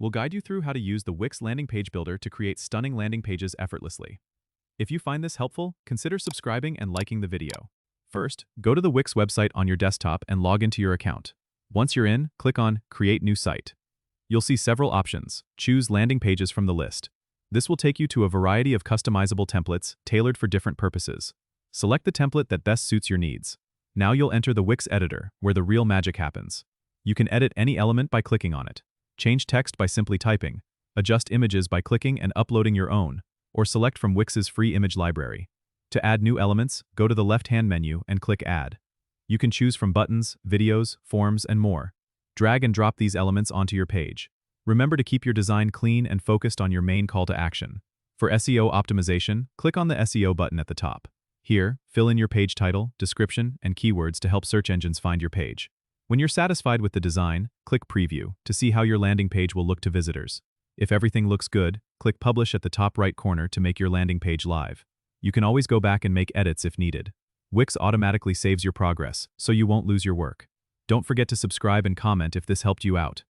we'll guide you through how to use the Wix Landing Page Builder to create stunning landing pages effortlessly. If you find this helpful, consider subscribing and liking the video. First, go to the Wix website on your desktop and log into your account. Once you're in, click on Create New Site. You'll see several options. Choose landing pages from the list. This will take you to a variety of customizable templates tailored for different purposes. Select the template that best suits your needs. Now you'll enter the Wix editor, where the real magic happens. You can edit any element by clicking on it. Change text by simply typing. Adjust images by clicking and uploading your own, or select from Wix's free image library. To add new elements, go to the left-hand menu and click Add. You can choose from buttons, videos, forms, and more. Drag and drop these elements onto your page. Remember to keep your design clean and focused on your main call to action. For SEO optimization, click on the SEO button at the top. Here, fill in your page title, description, and keywords to help search engines find your page. When you're satisfied with the design, click Preview to see how your landing page will look to visitors. If everything looks good, click Publish at the top right corner to make your landing page live. You can always go back and make edits if needed. Wix automatically saves your progress, so you won't lose your work. Don't forget to subscribe and comment if this helped you out.